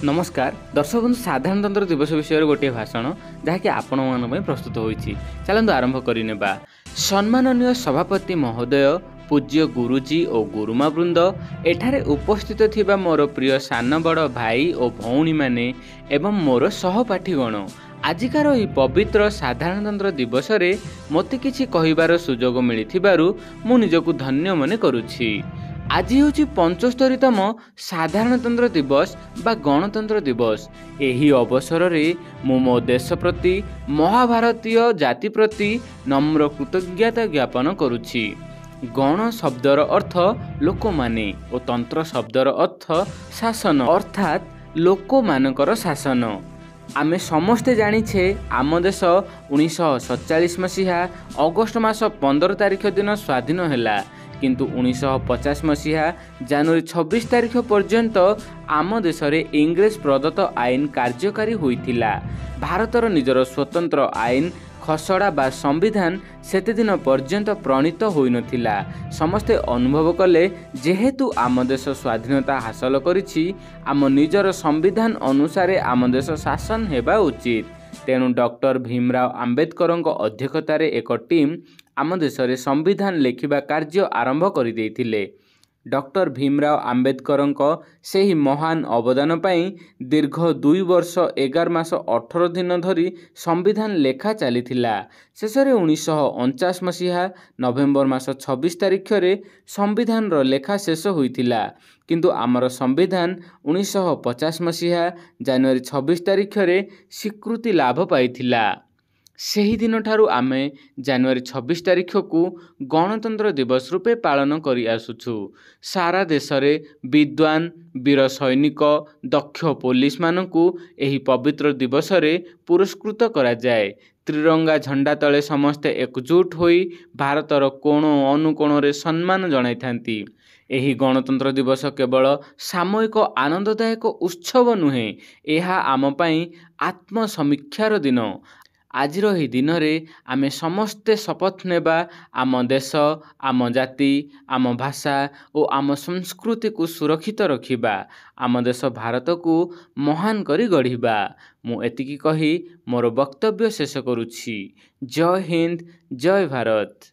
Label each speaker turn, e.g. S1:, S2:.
S1: नमस्कार दर्शक बंधु साधारणतंत्र दिवस विषय गोटे भाषण जहाँकि आपण मान प्रस्तुत होती चलतु आरंभ करने सम्माननीय सभापति महोदय पूज्य गुरुजी और गुरुमा वृंद एठारे उपस्थित थिबा मोर प्रिय सान बड़ भाई और भौणी माने एवं मोर सहपाठीगण आजिकार यह पवित्र साधारणतंत्र दिवस रे मते किछि कहिबार सुजोग मिलिथिबारु मु निजकु धन्य मने करुछि। आज हूँ 75तम साधारणतंत्र दिवस बा गणतंत्र दिवस। एही अवसर रे मु मो देश प्रति महाभारतीय जाति प्रति नम्र कृतज्ञता ज्ञापन करुछि। गण शब्दर अर्थ लोक माने और तंत्र शब्दर अर्थ शासन अर्थात लोक मानकर शासन। आमे समस्ते जानिछे आम देश 1947 मसीहा अगस्ट मास 15 तारिख दिन स्वाधीन हैला किंतु 1950 मसीहा जनवरी 26 तारिख पर्यंत आम देश रे इंग्रेज प्रदत्त आईन कार्यकारी होइथिला। भारतर निजर स्वतंत्र आईन खसड़ा बा संविधान सेते दिन पर्यंत प्रणीत होई नथिला। समस्ते अनुभव कले जेहेतु आम देश स्वाधीनता हासिल करिछि आम निजर संविधान अनुसार आम देश शासन हेबा उचित। तेणु डॉक्टर भीमराव आंबेडकरଙ୍କ अध्यक्षतार एक टीम आम देश रे संविधान लेखिबा कार्य आरंभ करि देथिले। डॉक्टर भीमराव आंबेडकरଙ୍କ सेही महान अवदान पई दीर्घ 2 वर्ष 11 मास 18 दिन धरी संविधान लेखा चलीथिला। शेषरे 1949 मसीहा नवेम्बर मास 26 तारिख रे संविधान रो लेखा शेष होइथिला किंतु आमर संविधान 1950 मसीहा जनवरी 26 तारिख रे स्वीकृति लाभ पाइथिला। सेही दिन ठारू आमे जनवरी 26 तारिख को गणतंत्र दिवस रूपे पालन करि आसुछु। सारा देश रे विद्वान वीर सैनिक दक्ष पुलिस मानकु एही पवित्र दिवस रे पुरस्कृत करा जाए। त्रिरंगा झंडा तले समस्ते एकजुट होई भारतर कोण अनुकोण रे सम्मान जणाइथांती। एही गणतंत्र दिवस केवल सामूहिक आनंददायक उत्सव नुहे, एहा आम पई आत्मसमीक्षार दिन। आजिर ही दिन रे आमे समस्ते शपथ नेबा आम देश आम जाति आम भाषा और आम संस्कृति को सुरक्षित रखिबा, आम देश भारत को महान करी गढ़िबा। मु एतिकी कही मोर वक्तव्य शेष करुछि। जय हिंद, जय भारत।